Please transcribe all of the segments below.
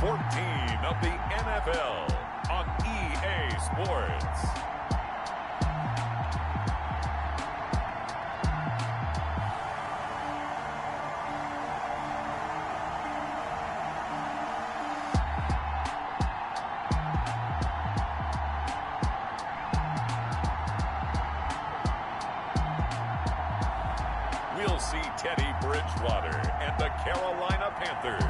of the NFL on EA Sports. We'll see Teddy Bridgewater and the Carolina Panthers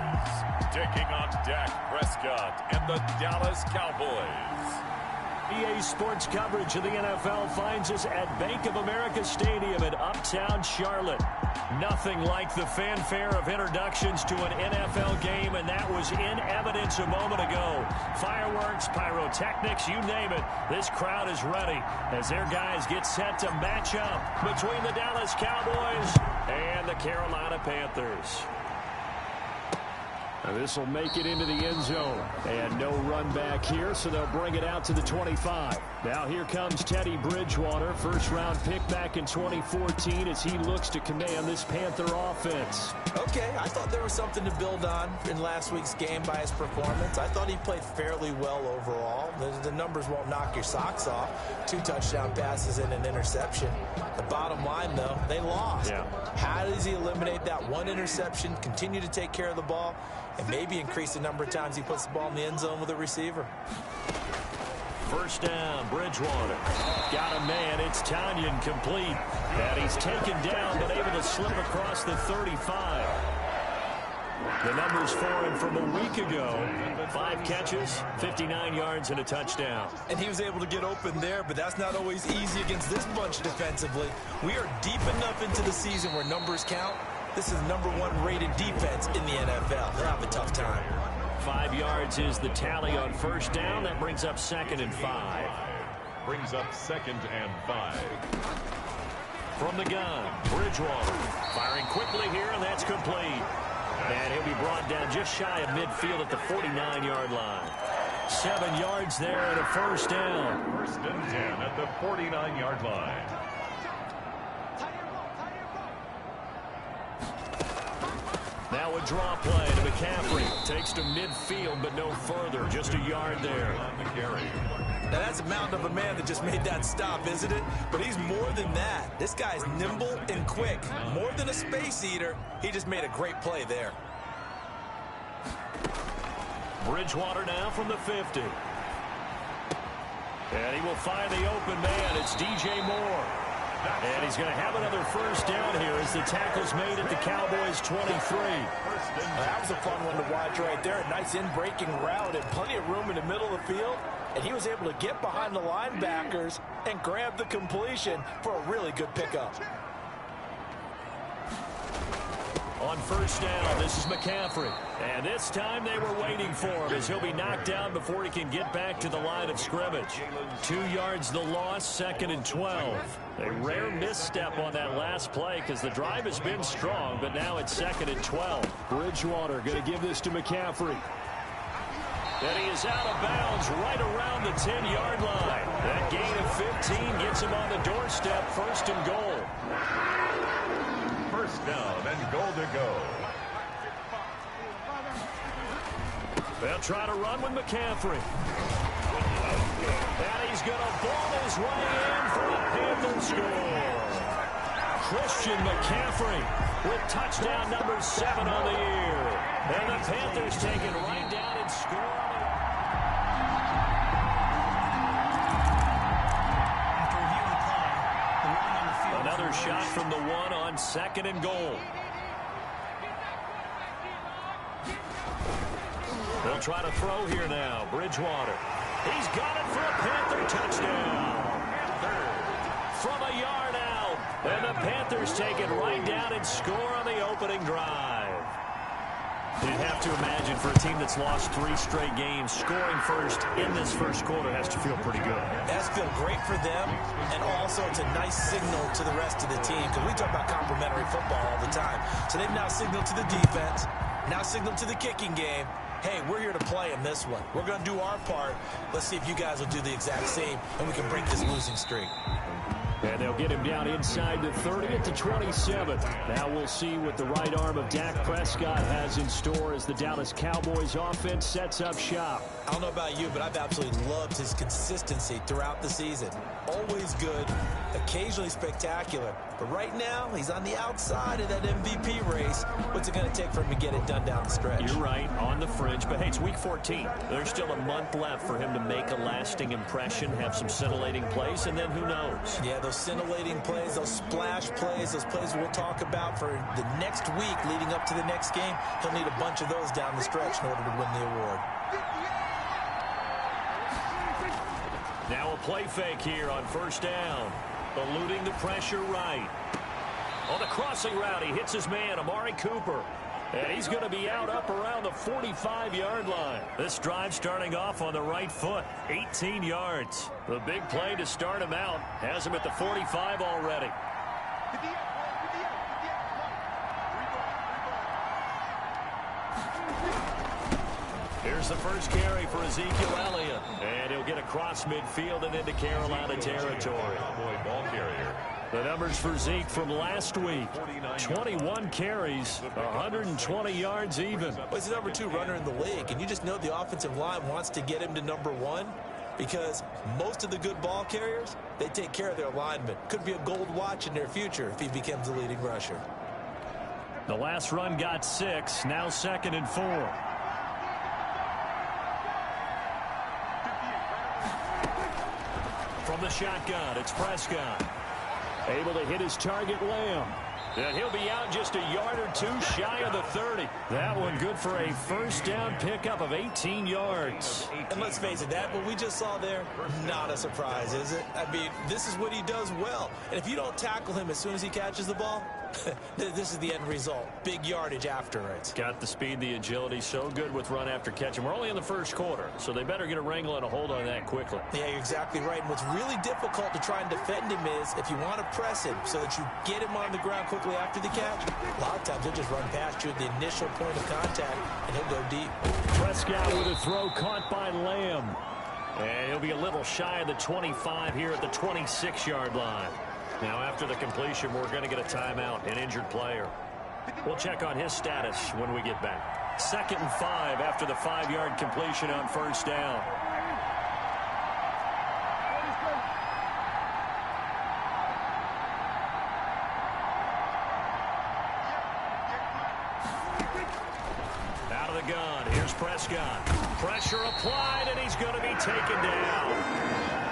taking on Dak Prescott and the Dallas Cowboys. EA Sports coverage of the NFL finds us at Bank of America Stadium in Uptown Charlotte. Nothing like the fanfare of introductions to an NFL game, and that was in evidence a moment ago. Fireworks, pyrotechnics, you name it. This crowd is ready as their guys get set to match up between the Dallas Cowboys and the Carolina Panthers. This will make it into the end zone. And no run back here, so they'll bring it out to the 25. Now here comes Teddy Bridgewater, first-round pick back in 2014 as he looks to command this Panther offense. Okay, I thought there was something to build on in last week's game by his performance. I thought he played fairly well overall. The numbers won't knock your socks off. 2 touchdown passes and an interception. The bottom line, though, they lost. Yeah. How does he eliminate that one interception, continue to take care of the ball, and maybe increase the number of times he puts the ball in the end zone with a receiver? First down, Bridgewater. Got a man. It's Tanyan complete. And he's taken down, but able to slip across the 35. The numbers for him from a week ago. 5 catches, 59 yards, and a touchdown. And he was able to get open there, but that's not always easy against this bunch defensively. We are deep enough into the season where numbers count. This is the #1 rated defense in the NFL. They'll have a tough time. 5 yards is the tally on first down. That brings up 2nd and 5. Brings up 2nd and 5. From the gun, Bridgewater firing quickly here, and that's complete. And he'll be brought down just shy of midfield at the 49-yard line. 7 yards there and a first down. 1st and 10 at the 49-yard line. Now a draw play to McCaffrey. Takes to midfield, but no further. Just a yard there. On the carry. Now that's a mountain of a man that just made that stop, isn't it? But he's more than that. This guy's nimble and quick. More than a space eater. He just made a great play there. Bridgewater now from the 50. And he will find the open man. It's DJ Moore. And he's going to have another first down here as the tackle's made at the Cowboys' 23. That was a fun one to watch right there. A nice in-breaking route and plenty of room in the middle of the field. And he was able to get behind the linebackers and grab the completion for a really good pickup. On first down, this is McCaffrey. And this time they were waiting for him as he'll be knocked down before he can get back to the line of scrimmage. 2 yards the loss, 2nd and 12. A rare misstep on that last play because the drive has been strong, but now it's 2nd and 12. Bridgewater going to give this to McCaffrey. And he is out of bounds right around the 10-yard line. That gain of 15 gets him on the doorstep, 1st and goal. First down and goal to go. They'll try to run with McCaffrey. And he's going to ball his way in for a Panther score. Christian McCaffrey with touchdown number 7 on the year. And the Panthers take it right down and score. Another shot from the 1 on 2nd and goal. They'll try to throw here now. Bridgewater. He's got it for a Panther touchdown. From a yard out. And the Panthers take it right down and score on the opening drive. You'd have to imagine for a team that's lost 3 straight games, scoring first in this first quarter has to feel pretty good. It has to feel great for them, and also it's a nice signal to the rest of the team because we talk about complimentary football all the time. So they've now signaled to the defense, now signaled to the kicking game, hey, we're here to play in this one. We're going to do our part. Let's see if you guys will do the exact same, and we can break this losing streak. And they'll get him down inside the 30 at the 27. Now we'll see what the right arm of Dak Prescott has in store as the Dallas Cowboys offense sets up shop. I don't know about you, but I've absolutely loved his consistency throughout the season. Always good, occasionally spectacular. But right now, he's on the outside of that MVP race. What's it going to take for him to get it done down the stretch? You're right, on the fringe. But, hey, it's week 14. There's still a month left for him to make a lasting impression, have some scintillating plays, and then who knows? Yeah, those scintillating plays, those splash plays, those plays we'll talk about for the next week leading up to the next game. He'll need a bunch of those down the stretch in order to win the award. Now a play fake here on first down. Eluding the pressure right. On the crossing route, he hits his man, Amari Cooper. And he's going to be out up around the 45-yard line. This drive starting off on the right foot. 18 yards. The big play to start him out has him at the 45 already. Here's the first carry for Ezekiel Elliott. And he'll get across midfield and into Carolina territory. Ball carrier. The numbers for Zeke from last week. 21 carries, 120 yards even. Well, he's the #2 runner in the league, and you just know the offensive line wants to get him to #1 because most of the good ball carriers, they take care of their linemen. Could be a gold watch in their future if he becomes the leading rusher. The last run got 6, now 2nd and 4. From the shotgun, it's Prescott. Able to hit his target, Lamb. And he'll be out just a yard or two shy of the 30. That one good for a first down pickup of 18 yards. And let's face it, that what we just saw there, not a surprise, is it? I mean, this is what he does well. And if you don't tackle him as soon as he catches the ball, this is the end result. Big yardage after it. Got the speed, the agility, so good with run after catch. And we're only in the first quarter, so they better get a wrangle and a hold on that quickly. Yeah, you're exactly right. And what's really difficult to try and defend him is if you want to press him so that you get him on the ground quickly after the catch, a lot of times he'll just run past you at the initial point of contact, and he'll go deep. Prescott with a throw caught by Lamb. And he'll be a little shy of the 25 here at the 26-yard line. Now, after the completion, we're going to get a timeout, an injured player. We'll check on his status when we get back. 2nd and 5 after the 5-yard completion on first down. Out of the gun, here's Prescott. Pressure applied, and he's going to be taken down.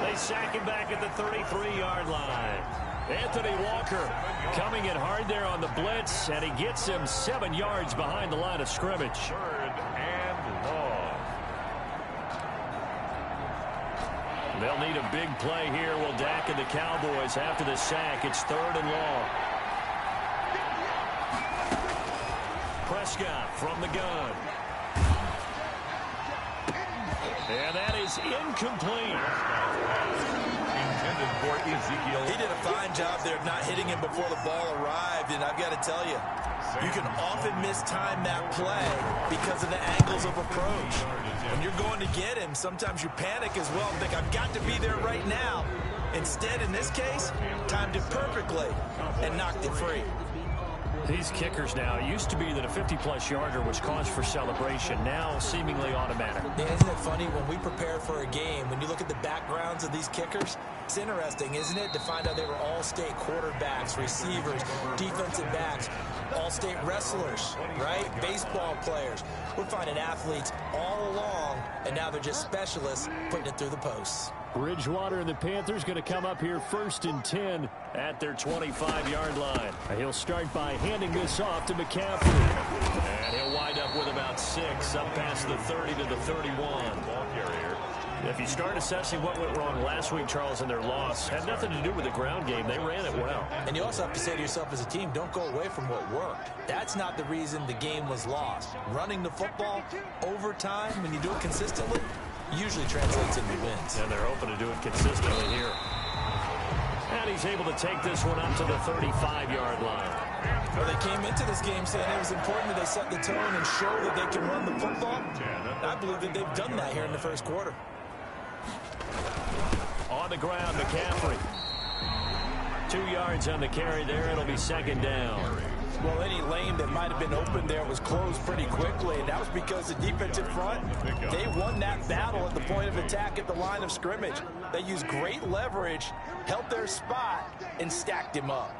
They sack him back at the 33-yard line. Anthony Walker coming in hard there on the blitz, and he gets him 7 yards behind the line of scrimmage. 3rd and long. They'll need a big play here. Will Dak and the Cowboys after the sack. It's 3rd and long. Prescott from the gun. And that is incomplete. Intended for Ezekiel. He did a fine job there not hitting him before the ball arrived, and I've got to tell you, you can often mistime that play because of the angles of approach. When you're going to get him, sometimes you panic as well and think, I've got to be there right now. Instead, in this case, timed it perfectly and knocked it free. These kickers now, it used to be that a 50-plus yarder was cause for celebration, now seemingly automatic. Yeah, isn't it funny when we prepare for a game, when you look at the backgrounds of these kickers, it's interesting, isn't it, to find out they were all-state quarterbacks, receivers, defensive backs, all-state wrestlers, right? Baseball players. We're finding athletes all along, and now they're just specialists putting it through the posts. Bridgewater and the Panthers going to come up here 1st and 10 at their 25-yard line. He'll start by handing this off to McCaffrey. And he'll wind up with about 6 up past the 30 to the 31. Ball carrier. If you start assessing what went wrong last week, Charles, in their loss, had nothing to do with the ground game. They ran it well. And you also have to say to yourself as a team, don't go away from what worked. That's not the reason the game was lost. Running the football over time, when you do it consistently, usually translates into wins. And they're hoping to do it consistently here. And he's able to take this one up to the 35-yard line. Well, they came into this game saying it was important that they set the tone and show that they can run the football. I believe that they've done that here in the first quarter. On the ground, McCaffrey. 2 yards on the carry there. It'll be second down. Well, any lane that might have been open there was closed pretty quickly, and that was because the defensive front, they won that battle at the point of attack at the line of scrimmage. They used great leverage, held their spot, and stacked him up.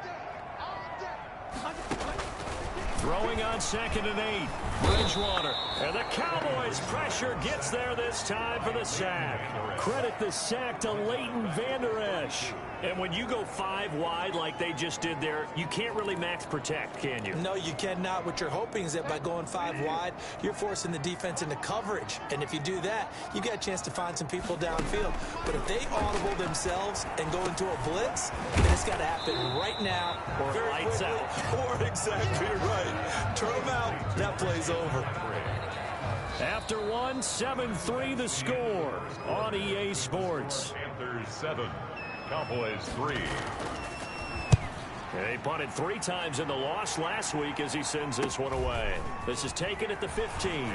Throwing on 2nd and 8. Bridgewater. And the Cowboys pressure gets there this time for the sack. Credit the sack to Leighton Vander Esch. And when you go 5 wide like they just did there, you can't really max protect, can you? No, you cannot. What you're hoping is that by going 5 wide, you're forcing the defense into coverage. And if you do that, you got a chance to find some people downfield. But if they audible themselves and go into a blitz, then it's got to happen right now. Or lights quickly, out. Or exactly right. Turn them out. That play's over. After 1, 7-3 the score on EA Sports. Panthers 7, Cowboys 3. They punted 3 times in the loss last week as he sends this one away. This is taken at the 15.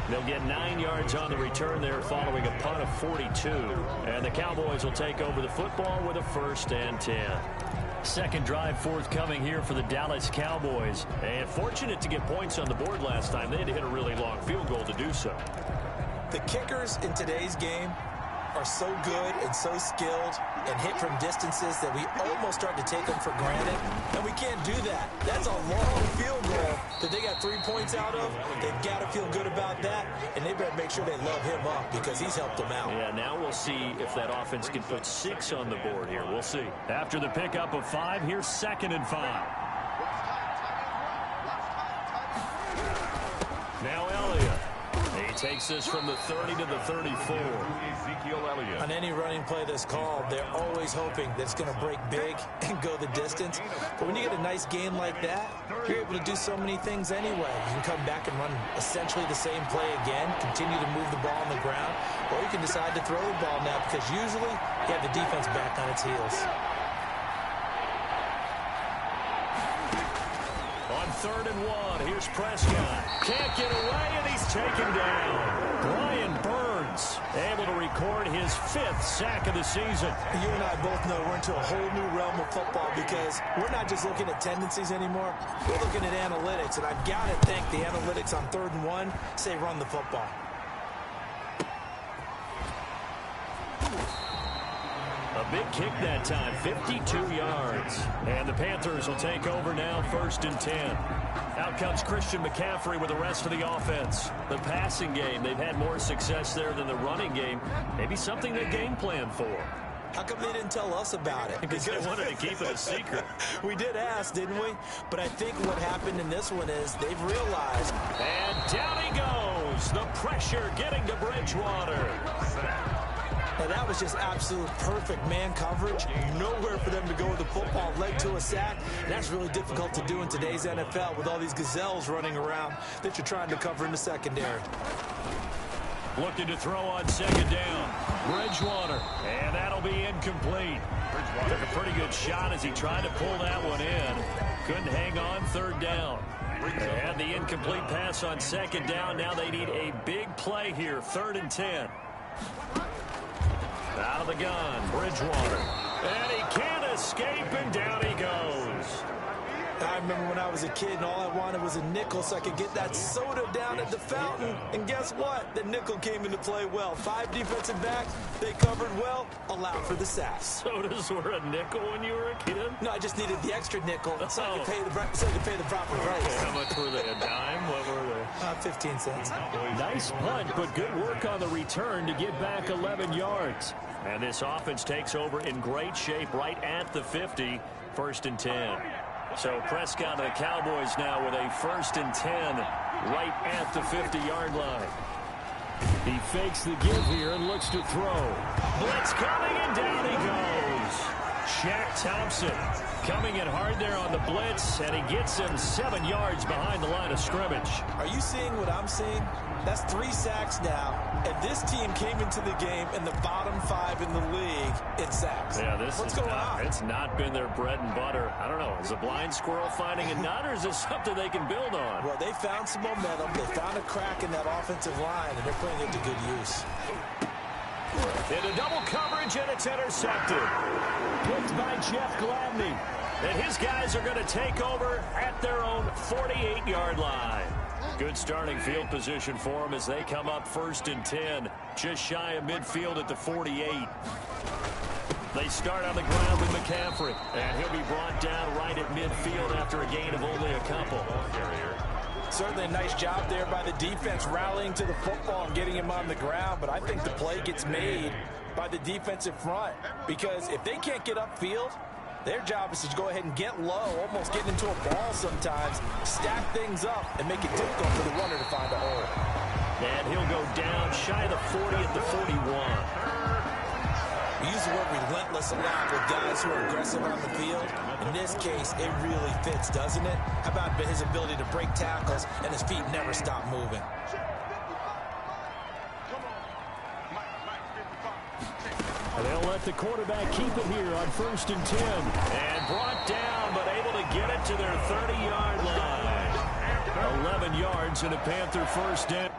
They'll get 9 yards on the return there following a punt of 42. And the Cowboys will take over the football with a 1st and 10. Second drive forthcoming here for the Dallas Cowboys. And fortunate to get points on the board last time. They had to hit a really long field goal to do so. The kickers in today's game are so good and so skilled and hit from distances that we almost start to take them for granted. And we can't do that. That's a long field goal that they got 3 points out of. They've got to feel good about that. And they better make sure they love him up because he's helped them out. Yeah, now we'll see if that offense can put 6 on the board here. We'll see. After the pickup of 5, here's 2nd and 5. Now Elliott. He takes this from the 30 to the 34. Ezekiel Elliott. On any running play that's called, they're always hoping that it's going to break big and go the distance. But when you get a nice gain like that, you're able to do so many things anyway. You can come back and run essentially the same play again, continue to move the ball on the ground, or you can decide to throw the ball now because usually you have the defense back on its heels. On 3rd and 1, here's Prescott. Can't get away, and he's taken down. Brian Burns able to record his 5th sack of the season. You and I both know we're into a whole new realm of football because we're not just looking at tendencies anymore. We're looking at analytics, and I've got to think the analytics on 3rd and 1 say run the football. A big kick that time, 52 yards. And the Panthers will take over now, 1st and 10. Out comes Christian McCaffrey with the rest of the offense. The passing game, they've had more success there than the running game. Maybe something they game plan for. How come they didn't tell us about it? Because they wanted to keep it a secret. We did ask, didn't we? But I think what happened in this one is they've realized. And down he goes. The pressure getting to Bridgewater. Now that was just absolute perfect man coverage. Nowhere for them to go with the football. Led to a sack. And that's really difficult to do in today's NFL with all these gazelles running around that you're trying to cover in the secondary. Looking to throw on 2nd down. Bridgewater. And that'll be incomplete. Took a pretty good shot as he tried to pull that one in. Couldn't hang on 3rd down. They had the incomplete pass on 2nd down. Now they need a big play here. 3rd and 10. Out of the gun, Bridgewater. And he can't escape, and down he goes. I remember when I was a kid and all I wanted was a nickel so I could get that soda down at the fountain. And guess what? The nickel came into play well. 5 defensive backs, they covered well, allowed for the sack. Sodas were a nickel when you were a kid? No, I just needed the extra nickel so I could pay the proper price. How much were they? A dime? What were they? 15 cents. Nice punt, but good work on the return to get back 11 yards. And this offense takes over in great shape right at the 50, 1st and 10. So Prescott and the Cowboys now with a 1st and 10 right at the 50-yard line. He fakes the give here and looks to throw. Blitz coming, and down he goes. Shaq Thompson coming in hard there on the blitz, and he gets him 7 yards behind the line of scrimmage. Are you seeing what I'm seeing? That's 3 sacks now, and this team came into the game in the bottom 5 in the league in sacks. Yeah, What's going on? It's not been their bread and butter. I don't know. Is a blind squirrel finding a nut, or is this something they can build on? Well, they found some momentum. They found a crack in that offensive line, and they're putting it to good use. Into double coverage, and it's intercepted. Picked by Jeff Gladney. And his guys are going to take over at their own 48-yard line. Good starting field position for them as they come up 1st and 10. Just shy of midfield at the 48. They start on the ground with McCaffrey. And he'll be brought down right at midfield after a gain of only a couple. Certainly a nice job there by the defense rallying to the football and getting him on the ground. But I think the play gets made by the defensive front. Because if they can't get upfield, their job is to go ahead and get low, almost get into a ball sometimes, stack things up, and make it difficult for the runner to find a hole. And he'll go down shy of the 40 at the 41. We use the word relentless a lot with guys who are aggressive on the field. In this case, it really fits, doesn't it? How about his ability to break tackles and his feet never stop moving? They'll let the quarterback keep it here on 1st and 10. And brought down, but able to get it to their 30-yard line. 11 yards and a Panther first down.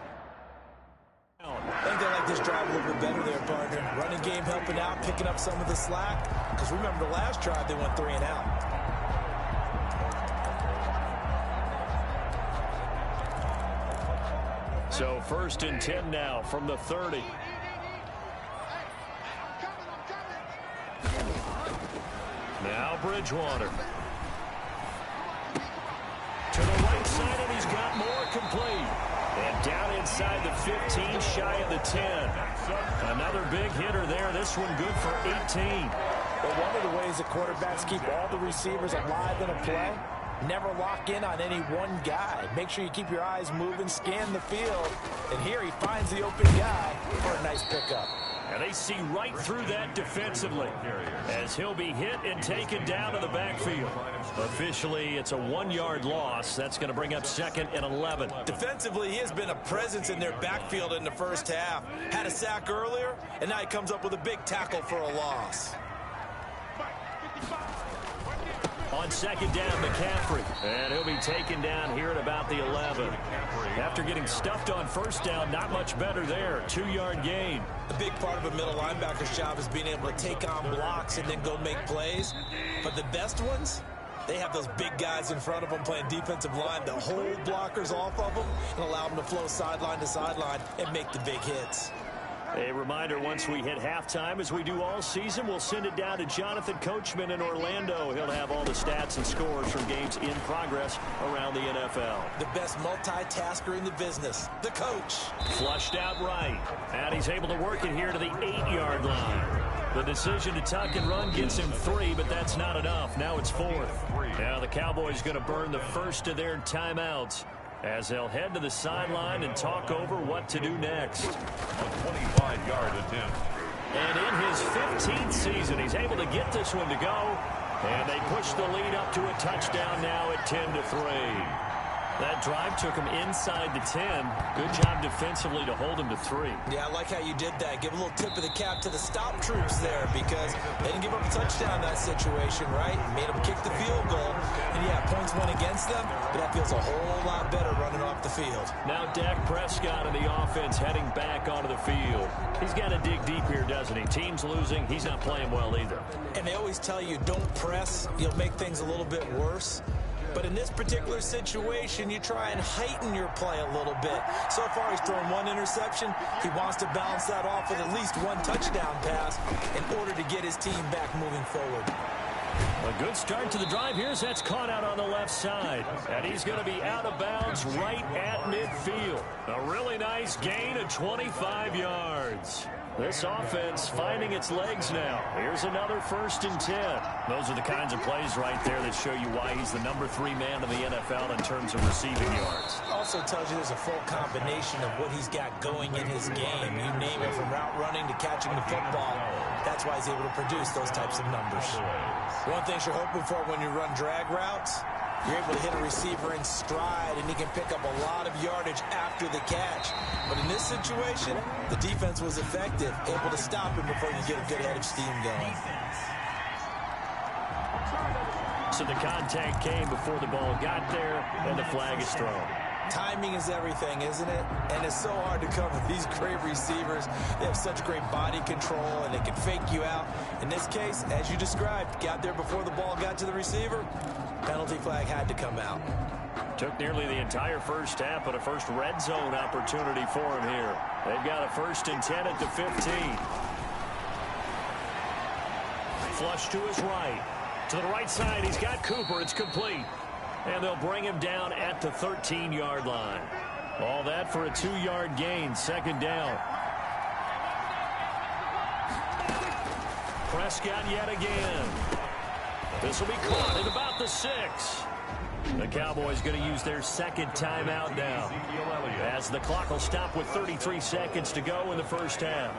I think they like this drive a little bit better there, partner. Running game helping out, picking up some of the slack. Because remember, the last drive, they went 3 and out. So 1st and 10 now from the 30. Now Bridgewater. To the right side, and he's got more complete. And down inside the 15, shy of the 10. Another big hitter there. This one good for 18. But one of the ways the quarterbacks keep all the receivers alive in a play, never lock in on any one guy. Make sure you keep your eyes moving, scan the field. And here he finds the open guy for a nice pickup. And they see right through that defensively as he'll be hit and taken down to the backfield. Officially, it's a 1-yard loss. That's going to bring up 2nd and 11. Defensively, he has been a presence in their backfield in the first half. Had a sack earlier, and now he comes up with a big tackle for a loss. On 2nd down, McCaffrey. And he'll be taken down here at about the 11. After getting stuffed on 1st down, not much better there. 2-yard gain. A big part of a middle linebacker's job is being able to take on blocks and then go make plays. But the best ones, they have those big guys in front of them playing defensive line to hold blockers off of them and allow them to flow sideline to sideline and make the big hits. A reminder, once we hit halftime, as we do all season, we'll send it down to Jonathan Coachman in Orlando. He'll have all the stats and scores from games in progress around the NFL. The best multitasker in the business, the coach. Flushed out right. And he's able to work it here to the 8-yard line. The decision to tuck and run gets him 3, but that's not enough. Now it's 4th. Now the Cowboys going to burn the first of their timeouts as they'll head to the sideline and talk over what to do next. A 25-yard attempt. And in his 15th season, he's able to get this one to go. And they push the lead up to a touchdown now at 10-3. That drive took him inside the 10. Good job defensively to hold him to 3. Yeah, I like how you did that. Give a little tip of the cap to the stop troops there because they didn't give up a touchdown in that situation, right? Made them kick the field goal. And, yeah, points went against them, but that feels a whole lot better running off the field. Now Dak Prescott and the offense heading back onto the field. He's got to dig deep here, doesn't he? Team's losing. He's not playing well either. And they always tell you don't press. You'll make things a little bit worse. But in this particular situation, you try and heighten your play a little bit. So far, he's thrown 1 interception. He wants to balance that off with at least 1 touchdown pass in order to get his team back moving forward. A good start to the drive here as that's caught out on the left side. And he's going to be out of bounds right at midfield. A really nice gain of 25 yards. This offense finding its legs now. Here's another 1st and 10. Those are the kinds of plays right there that show you why he's the number 3 man in the NFL in terms of receiving yards. Also tells you there's a full combination of what he's got going in his game. You name it, from route running to catching the football. That's why he's able to produce those types of numbers. One thing you're hoping for when you run drag routes, you're able to hit a receiver in stride, and he can pick up a lot of yardage after the catch. But in this situation, the defense was effective, able to stop him before you get a good head of steam going. So the contact came before the ball got there, and the flag is thrown. Timing is everything, isn't it? And it's so hard to cover these great receivers. They have such great body control, and they can fake you out. In this case, as you described, got there before the ball got to the receiver. Penalty flag had to come out. Took nearly the entire first half, but a first red zone opportunity for him here. They've got a 1st and 10 at the 15. Flush to his right. To the right side, he's got Cooper. It's complete. And they'll bring him down at the 13-yard line. All that for a 2-yard gain, 2nd down. Prescott yet again. This will be caught at about the 6. The Cowboys going to use their 2nd timeout now, as the clock will stop with 33 seconds to go in the first half.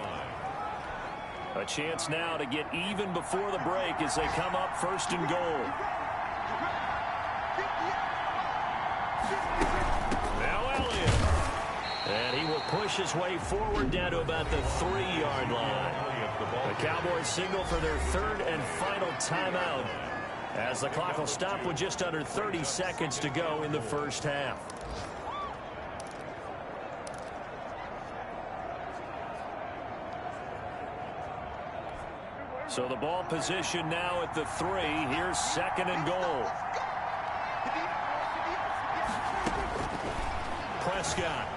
A chance now to get even before the break as they come up 1st and goal. Now Elliott. And he will push his way forward down to about the 3-yard line. The Cowboys signal for their 3rd and final timeout, as the clock will stop with just under 30 seconds to go in the first half. So the ball position now at the 3. Here's 2nd and goal. Prescott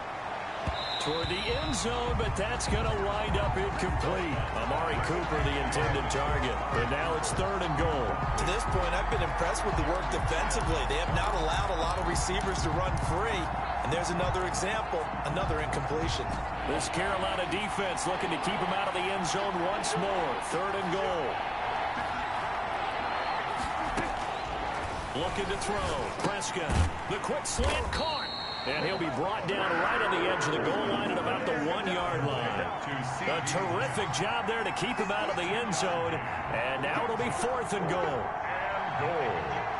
toward the end zone, but that's going to wind up incomplete. Amari Cooper, the intended target. But now it's 3rd and goal. To this point, I've been impressed with the work defensively. They have not allowed a lot of receivers to run free. And there's another example, another incompletion. This Carolina defense looking to keep him out of the end zone once more. 3rd and goal. Looking to throw. Prescott. The quick slant caught. And he'll be brought down right on the edge of the goal line at about the 1-yard line. A terrific job there to keep him out of the end zone. And now it'll be 4th and goal. And goal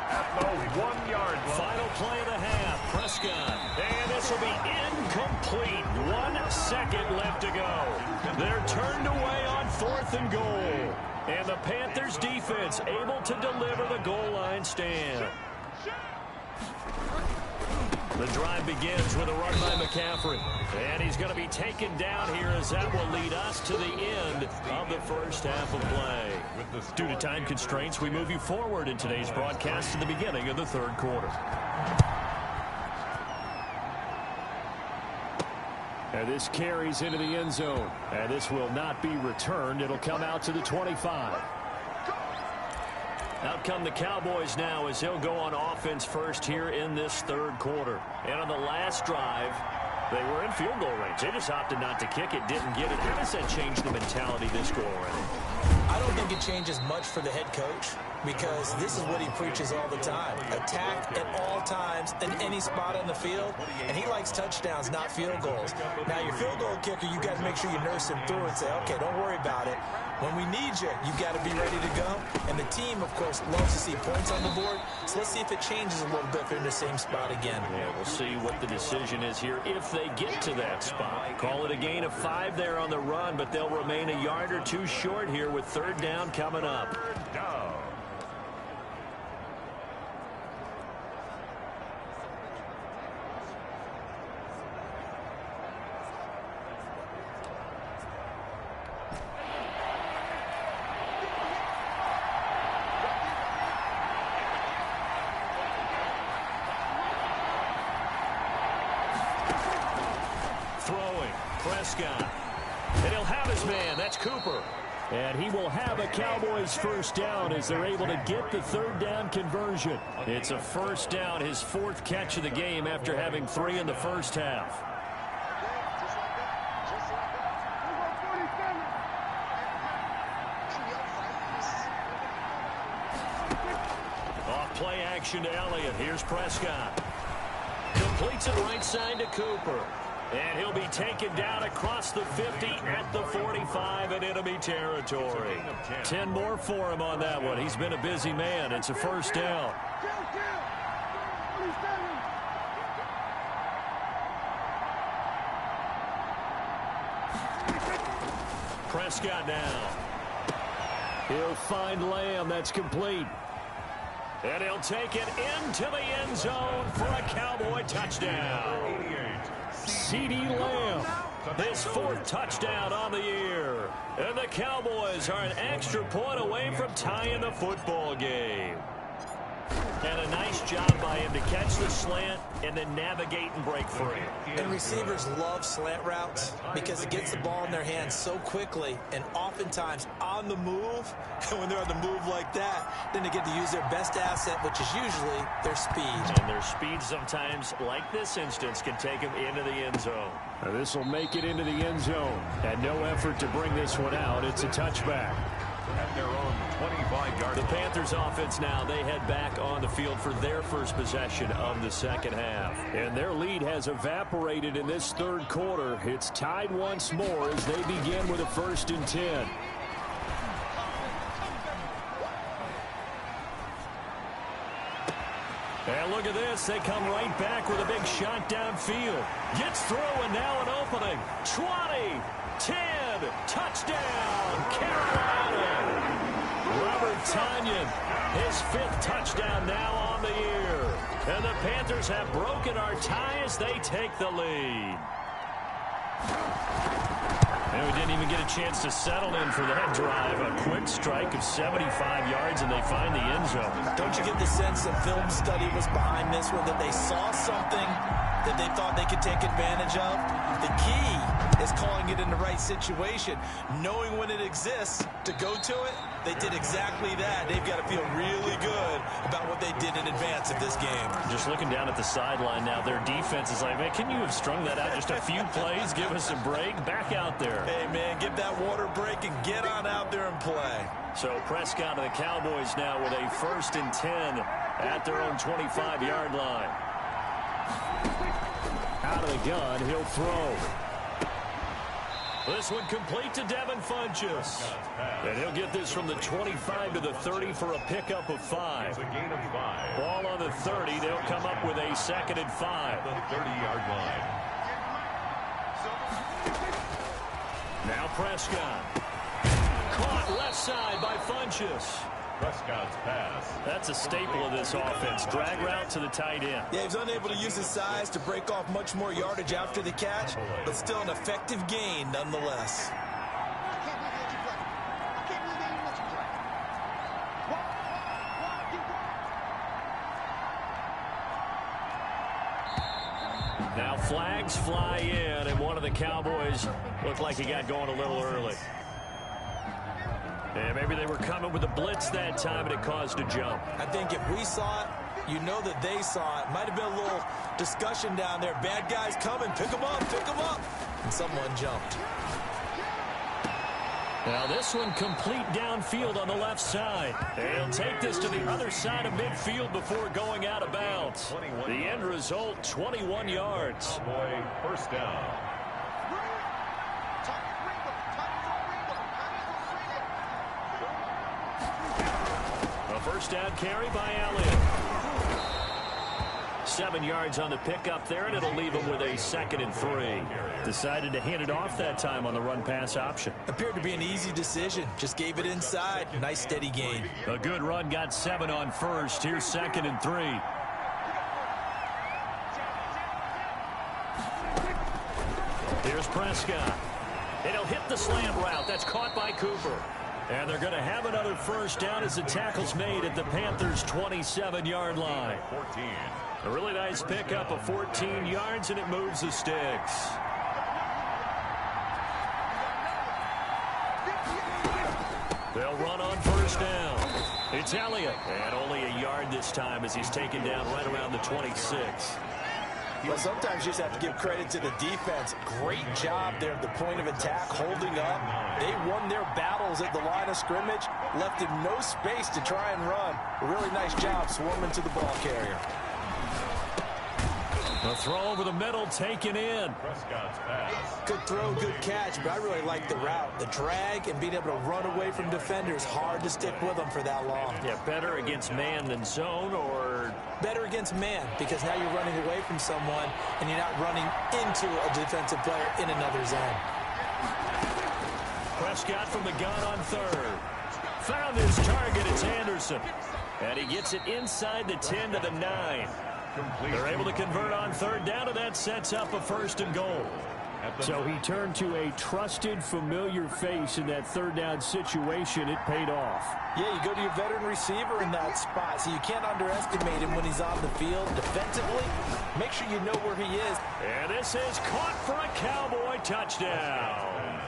at the 1-yard line. Final play of the half. Prescott. And this will be incomplete. 1 second left to go. They're turned away on 4th and goal. And the Panthers defense able to deliver the goal line stand. The drive begins with a run by McCaffrey. And he's going to be taken down here, as that will lead us to the end of the first half of play. Due to time constraints, we move you forward in today's broadcast to the beginning of the 3rd quarter. And this carries into the end zone. And this will not be returned. It'll come out to the 25. Out come the Cowboys now, as they'll go on offense first here in this 3rd quarter. And on the last drive, they were in field goal range. They just opted not to kick it, didn't get it. How does that change the mentality this go around? I don't think it changes much for the head coach, because this is what he preaches all the time. Attack at all times in any spot on the field, and he likes touchdowns, not field goals. Now, your field goal kicker, you got to make sure you nurse him through and say, okay, don't worry about it. When we need you, you got to be ready to go. And the team, of course, loves to see points on the board. So let's see if it changes a little bit if they're in the same spot again. Yeah, we'll see what the decision is here if they get to that spot. Call it a gain of 5 there on the run, but they'll remain a yard or 2 short here with 3rd down coming up. 3rd down. Prescott. And he'll have his man. That's Cooper. And he will have a Cowboys 1st down as they're able to get the 3rd down conversion. It's a 1st down, his 4th catch of the game after having 3 in the first half. Off play action to Elliott. Here's Prescott. Completes it right side to Cooper. And he'll be taken down across the 50 at the 45 and enemy territory. 10 more for him on that one. He's been a busy man. It's a 1st down. Prescott now. He'll find Lamb. That's complete. And he'll take it into the end zone for a Cowboy touchdown. CeeDee Lamb, his 4th touchdown on the year. And the Cowboys are an extra point away from tying the football game. And a nice job by him to catch the slant and then navigate and break free. And receivers love slant routes because it gets the ball in their hands so quickly and oftentimes on the move. And when they're on the move like that, then they get to use their best asset, which is usually their speed. And their speed sometimes, like this instance, can take them into the end zone. Now this will make it into the end zone. And no effort to bring this one out. It's a touchback. At their own 25-yard The Panthers offense now, they head back on the field for their first possession of the second half. And their lead has evaporated in this 3rd quarter. It's tied once more as they begin with a 1st and 10. And look at this. They come right back with a big shot downfield. Gets through and now an opening. 20, 10, touchdown, Carolina. Robert Tonyan, his 5th touchdown now on the year. And the Panthers have broken our tie as they take the lead. And we didn't even get a chance to settle in for that drive. A quick strike of 75 yards, and they find the end zone. Don't you get the sense that film study was behind this one, that they saw something that they thought they could take advantage of? The key is calling it in the right situation, knowing when it exists to go to it. They did exactly that. They've got to feel really good about what they did in advance of this game. Just looking down at the sideline now, their defense is like, man, can you have strung that out just a few plays? Give us a break. Back out there. Hey, man, give that water break and get on out there and play. So Prescott and the Cowboys now with a 1st and 10 at their own 25-yard line. Out of the gun, he'll throw. This one complete to Devin Funchess. And he'll get this from the 25 to the 30 for a pickup of 5. a gain of 5. Ball on the 30. They'll come up with a 2nd and 5. The 30-yard line. Now Prescott. Caught left side by Funchess. Prescott's pass. That's a staple of this offense. Drag route to the tight end. Yeah, he's unable to use his size to break off much more yardage after the catch, but still an effective gain nonetheless. Now flags fly in, and one of the Cowboys looked like he got going a little early. And maybe they were coming with a blitz that time, and it caused a jump. I think if we saw it, you know that they saw it. Might have been a little discussion down there. Bad guys coming. Pick them up. Pick them up. And someone jumped. Now this one complete downfield on the left side. They'll take this to the other side of midfield before going out of bounds. The end result, 21 yards. Cowboy 1st down. A 1st down carry by Elliott. 7 yards on the pickup there, and it'll leave him with a 2nd and 3. Decided to hand it off that time on the run-pass option. Appeared to be an easy decision. Just gave it inside. Nice steady gain. A good run, got 7 on 1st. Here's 2nd and 3. Here's Prescott. And he'll hit the slant route. That's caught by Cooper. And they're going to have another 1st down as the tackle's made at the Panthers' 27-yard line. 14. A really nice pickup of 14 yards, and it moves the sticks. They'll run on 1st down. It's Elliott. And only a yard this time as he's taken down right around the 26. Well, sometimes you just have to give credit to the defense. Great job there at the point of attack, holding up. They won their battles at the line of scrimmage, left him no space to try and run. A really nice job swarming to the ball carrier. A throw over the middle, taken in. Prescott's pass. Good throw, good catch, but I really like the route. The drag and being able to run away from defenders, hard to stick with them for that long. Yeah, better against man than zone, or better against man, because now you're running away from someone and you're not running into a defensive player in another zone. Prescott from the gun on 3rd. Found his target. It's Anderson. And he gets it inside the 10 to the 9. They're able to convert on third down, and that sets up a 1st and goal. So he turned to a trusted, familiar face in that third down situation. It paid off. Yeah, you go to your veteran receiver in that spot, so you can't underestimate him when he's on the field defensively. Make sure you know where he is. And this is caught for a Cowboy touchdown.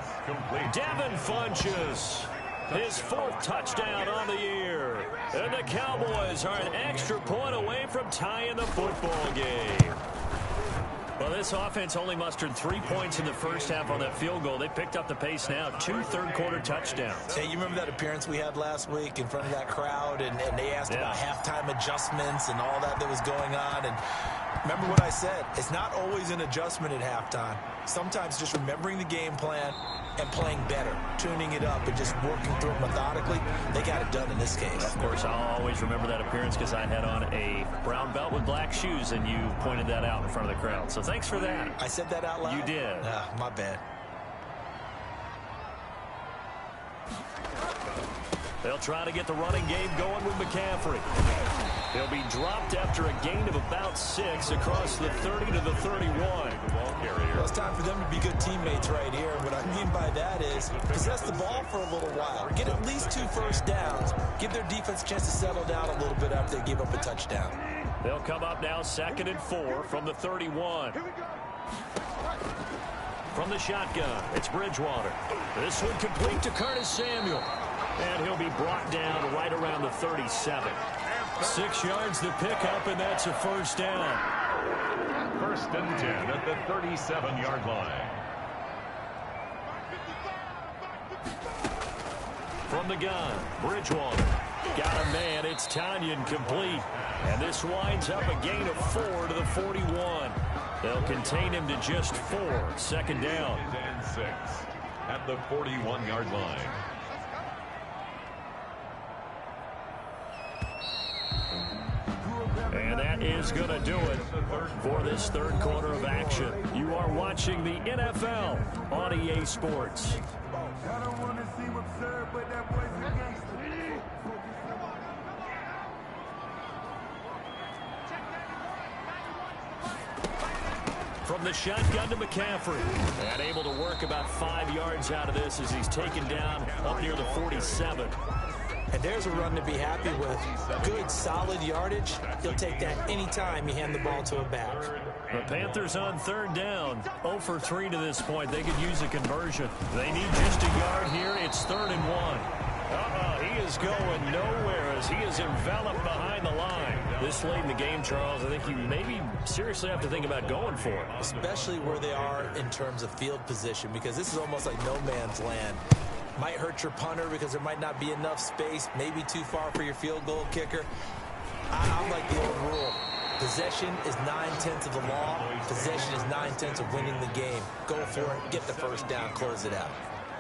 Devin Funchess, his 4th touchdown on the year. And the Cowboys are an extra point away from tying the football game. Well, this offense only mustered 3 points in the first half on that field goal. They picked up the pace now. 2 third-quarter touchdowns. Hey, you remember that appearance we had last week in front of that crowd, and they asked about halftime adjustments and all that was going on. And remember what I said. It's not always an adjustment at halftime. Sometimes just remembering the game plan and playing better, tuning it up and just working through it methodically. They got it done in this case. Of course, I'll always remember that appearance because I had on a brown belt with black shoes, and you pointed that out in front of the crowd. So thanks for that. I said that out loud? You did. My bad. They'll try to get the running game going with McCaffrey. He'll be dropped after a gain of about 6 across the 30 to the 31. Well, it's time for them to be good teammates right here. What I mean by that is possess the ball for a little while. Get at least 2 first downs. Give their defense a chance to settle down a little bit after they give up a touchdown. They'll come up now 2nd and 4 from the 31. From the shotgun, it's Bridgewater. This one complete to Curtis Samuel. And he'll be brought down right around the 37. 6 yards to pick up, and that's a 1st down. 1st and 10 at the 37-yard line. From the gun, Bridgewater. Got a man, it's Tanyan complete. And this winds up a gain of 4 to the 41. They'll contain him to just 4. 2nd down. And 6 at the 41-yard line. And that is going to do it for this 3rd quarter of action. You are watching the NFL on EA Sports. From the shotgun to McCaffrey. And able to work about 5 yards out of this as he's taken down up near the 47. And there's a run to be happy with. Good, solid yardage. He'll take that anytime you hand the ball to a back. The Panthers on 3rd down. 0 for 3 to this point. They could use a conversion. They need just a yard here. It's 3rd and 1. He is going nowhere as he is enveloped behind the line. This late in the game, Charles, I think you maybe seriously have to think about going for it. Especially where they are in terms of field position, because this is almost like no man's land. Might hurt your punter because there might not be enough space, maybe too far for your field goal kicker. I'm like the old rule. Possession is 9/10 of the law. Possession is 9/10 of winning the game. Go for it, get the 1st down, close it out.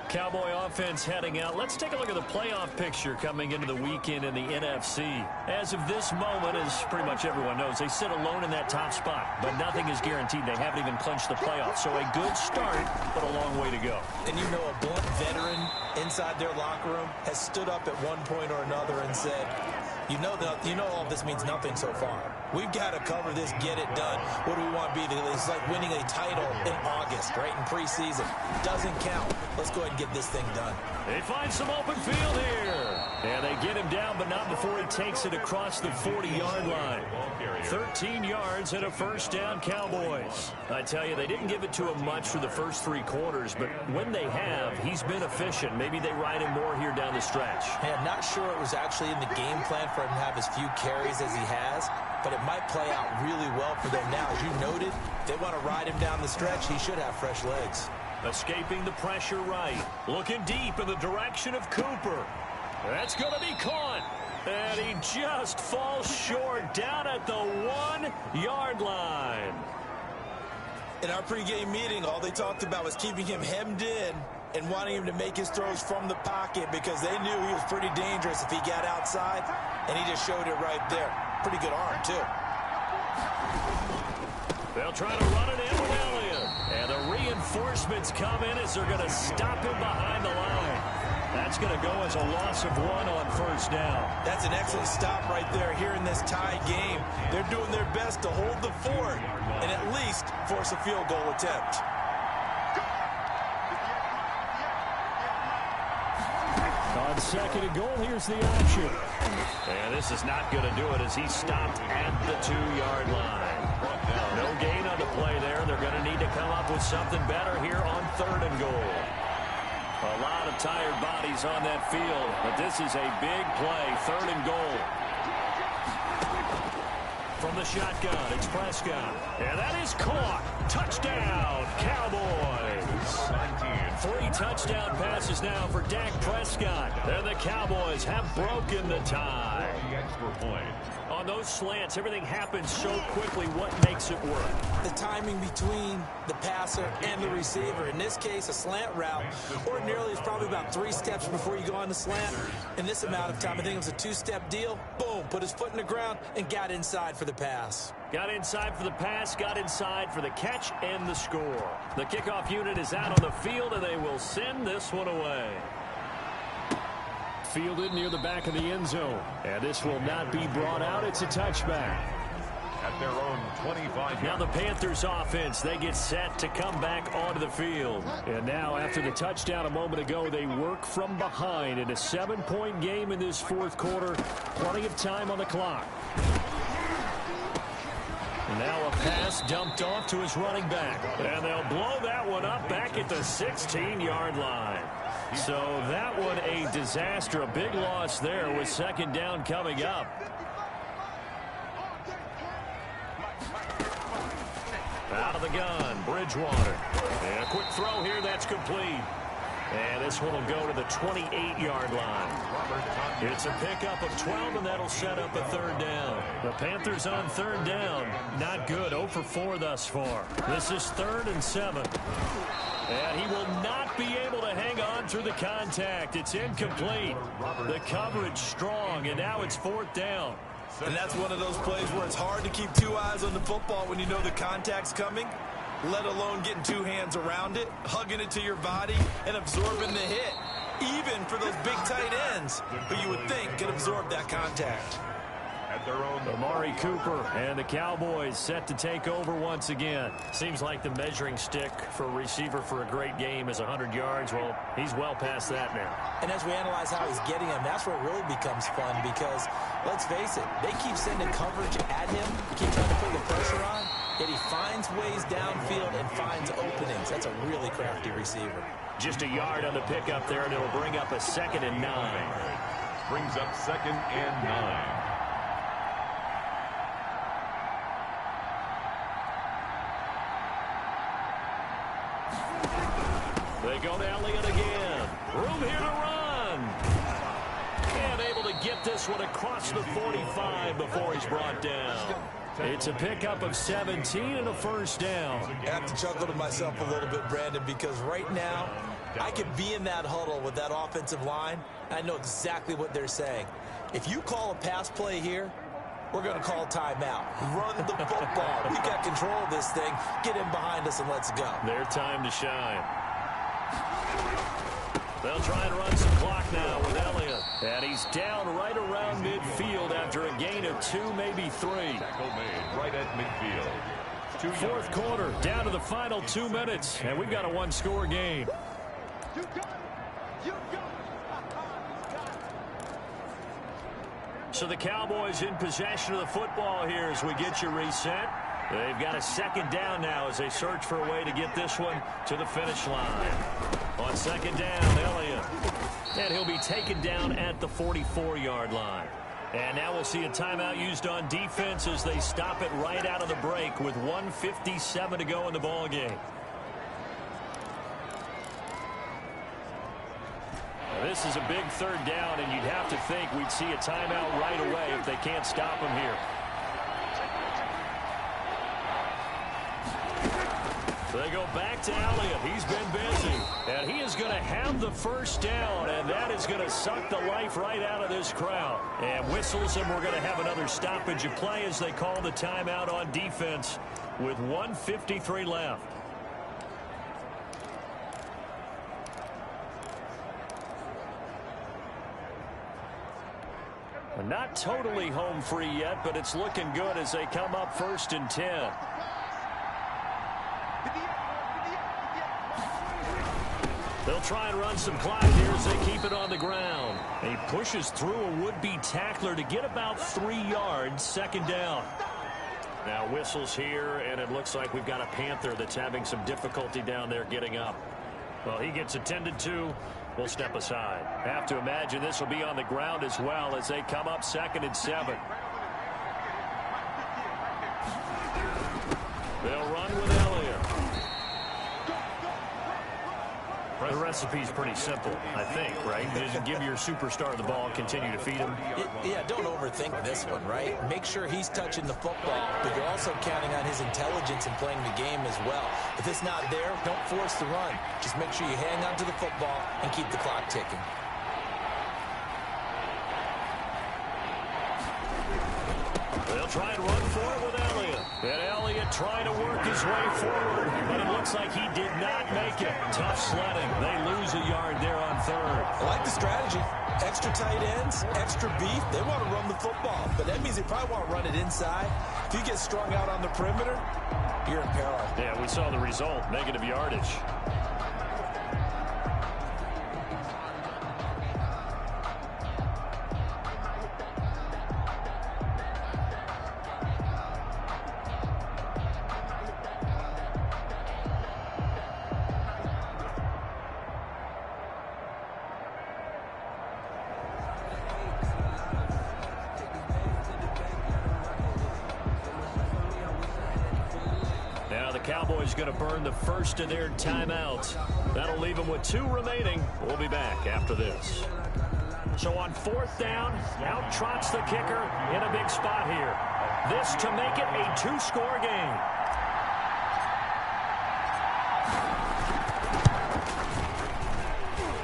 Cowboy offense heading out. Let's take a look at the playoff picture coming into the weekend in the NFC. As of this moment, as pretty much everyone knows, they sit alone in that top spot, but nothing is guaranteed. They haven't even clinched the playoffs, so a good start, but a long way to go. And you know, a blunt veteran inside their locker room has stood up at one point or another and said, you know all this means nothing so far. We've got to cover this, get it done. What do we want to be? It's like winning a title in August, right, in preseason. Doesn't count. Let's go ahead and get this thing done. They find some open field here. And they get him down, but not before he takes it across the 40-yard line. 13 yards and a 1st down, Cowboys. I tell you, they didn't give it to him much for the first 3 quarters, but when they have, he's been efficient. Maybe they ride him more here down the stretch. Hey, I'm not sure it was actually in the game plan for him to have as few carries as he has, but it might play out really well for them now. As you noted, if they want to ride him down the stretch, he should have fresh legs. Escaping the pressure right. Looking deep in the direction of Cooper. That's going to be caught. And he just falls short down at the 1-yard line. In our pregame meeting, all they talked about was keeping him hemmed in and wanting him to make his throws from the pocket because they knew he was pretty dangerous if he got outside, and he just showed it right there. Pretty good arm, too. They'll try to run it in with Elliott. And the reinforcements come in as they're going to stop him behind the line. That's going to go as a loss of 1 on first down. That's an excellent stop right there here in this tie game. They're doing their best to hold the fort and at least force a field goal attempt. On second and goal, here's the option. And this is not going to do it as he stopped at the 2-yard line. No gain on the play there. They're going to need to come up with something better here on 3rd and goal. A lot of tired bodies on that field, but this is a big play. 3rd and goal. From the shotgun, it's Prescott. And that is caught. Touchdown, Cowboys. 3 touchdown passes now for Dak Prescott. And the Cowboys have broken the tie. On those slants, everything happens so quickly. What makes it work? The timing between the passer and the receiver. In this case, a slant route ordinarily is probably about 3 steps before you go on the slant. In this amount of time, I think it was a 2-step deal. Boom, put his foot in the ground and got inside for the pass. Got inside for the pass, got inside for the catch and the score. The kickoff unit is out on the field, and they will send this one away. Fielded near the back of the end zone. And this will not be brought out. It's a touchback. At their own 25. Now the Panthers offense, they get set to come back onto the field. And now after the touchdown a moment ago, they work from behind in a 7-point game in this 4th quarter. Plenty of time on the clock. Now a pass dumped off to his running back. And they'll blow that one up back at the 16-yard line. So that one a disaster. A big loss there with 2nd down coming up. Out of the gun, Bridgewater. And a quick throw here, that's complete. And this one will go to the 28-yard line. It's a pickup of 12, and that'll set up a 3rd down. The Panthers on 3rd down. Not good, 0 for 4 thus far. This is 3rd and 7. And he will not be able to hang on through the contact. It's incomplete. The coverage strong, and now it's 4th down. And that's one of those plays where it's hard to keep 2 eyes on the football when you know the contact's coming, let alone getting 2 hands around it, hugging it to your body, and absorbing the hit, even for those big tight ends who you would think could absorb that contact. At their own Amari Cooper and the Cowboys set to take over once again. Seems like the measuring stick for a receiver for a great game is 100 yards. Well, he's well past that now. And as we analyze how he's getting them, that's where it really becomes fun because, let's face it, they keep sending coverage at him, keep trying to put the pressure on, yet he finds ways downfield and finds openings. That's a really crafty receiver. Just a yard on the pickup there, and it'll bring up a 2nd and 9. brings up 2nd and 9. They go to Elliott again. Room here to run. And able to get this one across the 45 before he's brought down. It's a pickup of 17 and a 1st down. I have to chuckle to myself a little bit, Brandon, because right now I could be in that huddle with that offensive line. I know exactly what they're saying. If you call a pass play here, we're going to call timeout. Run the football. We got control of this thing. Get in behind us and let's go. Their time to shine. They'll try and run some clock now with Elliott. And he's down right around midfield after a gain of 2, maybe 3. Tackle made right at midfield. 4th quarter, down to the final 2 minutes. And we've got a 1-score game. So the Cowboys in possession of the football here as we get you reset. They've got a 2nd down now as they search for a way to get this one to the finish line. On 2nd down, Elliott. And he'll be taken down at the 44-yard line. And now we'll see a timeout used on defense as they stop it right out of the break with 1:57 to go in the ballgame. This is a big 3rd down, and you'd have to think we'd see a timeout right away if they can't stop him here. They go back to Elliott. He's been busy. And he is going to have the 1st down, and that is going to suck the life right out of this crowd. And whistles, and we're going to have another stoppage of play as they call the timeout on defense with 1:53 left. Not totally home free yet, but it's looking good as they come up 1st and 10. They'll try and run some clock here as they keep it on the ground. He pushes through a would-be tackler to get about 3 yards, 2nd down. Now whistles here, and it looks like we've got a Panther that's having some difficulty down there getting up. Well, he gets attended to. We'll step aside. Have to imagine this will be on the ground as well as they come up 2nd and 7. They'll run with Elliott. The recipe's pretty simple, I think, right? Just give your superstar the ball and continue to feed him. Yeah, don't overthink this one, right? Make sure he's touching the football, but you're also counting on his intelligence in playing the game as well. If it's not there, don't force the run. Just make sure you hang on to the football and keep the clock ticking. They'll try and run for it with Elliott. And Elliott trying to work his way forward, but it looks like he did not make it. Tough sledding. They lose a yard there on 3rd. I like the strategy. Extra tight ends, extra beef. They want to run the football, but that means they probably want to run it inside. If you get strung out on the perimeter, you're in peril. Yeah, we saw the result. Negative yardage. Cowboys going to burn the first of their timeouts. That'll leave them with 2 remaining. We'll be back after this. So on 4th down, out trots the kicker in a big spot here. This to make it a 2-score game.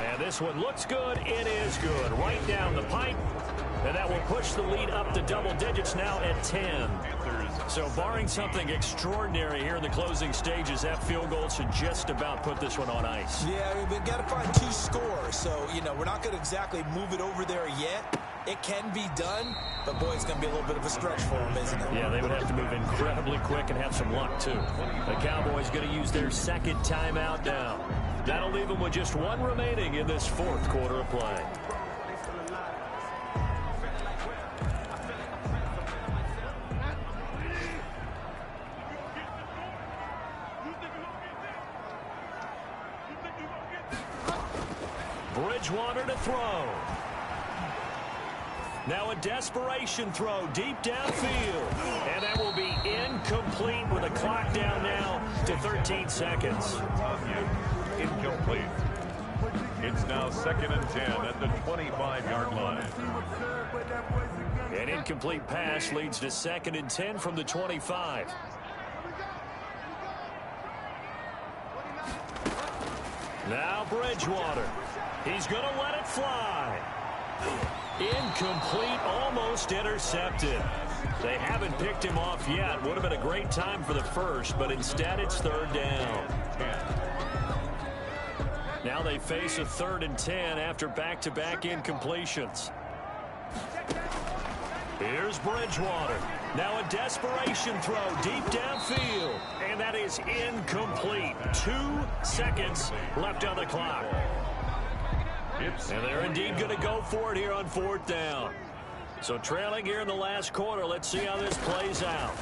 And this one looks good. It is good. Right down the pipe. And that will push the lead up to double digits now at 10. So barring something extraordinary here in the closing stages, that field goal should just about put this one on ice. Yeah, we've got to find 2 scores. So, you know, we're not going to exactly move it over there yet. It can be done, but boy, it's going to be a little bit of a stretch for them, isn't it? Yeah, they would have to move incredibly quick and have some luck, too. The Cowboys going to use their 2nd timeout now. That'll leave them with just 1 remaining in this 4th quarter of play. Bridgewater to throw. Now a desperation throw deep downfield. And that will be incomplete with a clock down now to 13 seconds. Incomplete. It's now 2nd and 10 at the 25-yard line. An incomplete pass leads to 2nd and 10 from the 25. Now Bridgewater. He's going to let it fly. Incomplete, almost intercepted. They haven't picked him off yet. Would have been a great time for the first, but instead it's 3rd down. Now they face a 3rd and 10 after back-to-back incompletions. Here's Bridgewater. Now a desperation throw deep downfield. And that is incomplete. 2 seconds left on the clock. And they're indeed going to go for it here on 4th down. So trailing here in the last quarter. Let's see how this plays out.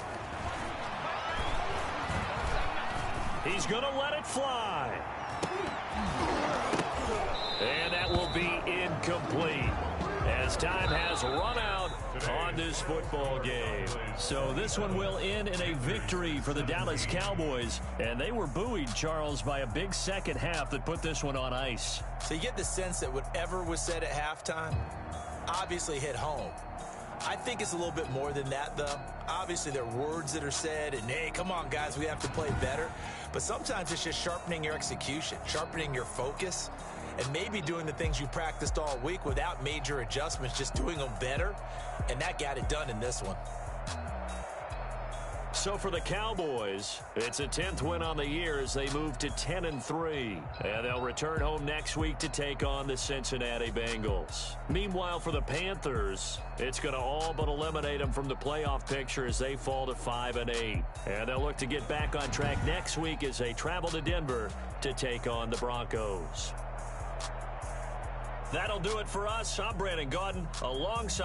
He's going to let it fly. And that will be incomplete as time has run out on this football game. So this one will end in a victory for the Dallas Cowboys. And they were buoyed, Charles, by a big second half that put this one on ice. So you get the sense that whatever was said at halftime obviously hit home. I think it's a little bit more than that, though. Obviously, there are words that are said, and, hey, come on, guys, we have to play better. But sometimes it's just sharpening your execution, sharpening your focus, and maybe doing the things you practiced all week without major adjustments, just doing them better. And that got it done in this one. So for the Cowboys, it's a 10th win on the year as they move to 10-3. And they'll return home next week to take on the Cincinnati Bengals. Meanwhile, for the Panthers, it's going to all but eliminate them from the playoff picture as they fall to 5-8. And they'll look to get back on track next week as they travel to Denver to take on the Broncos. That'll do it for us. I'm Brandon Gaudin alongside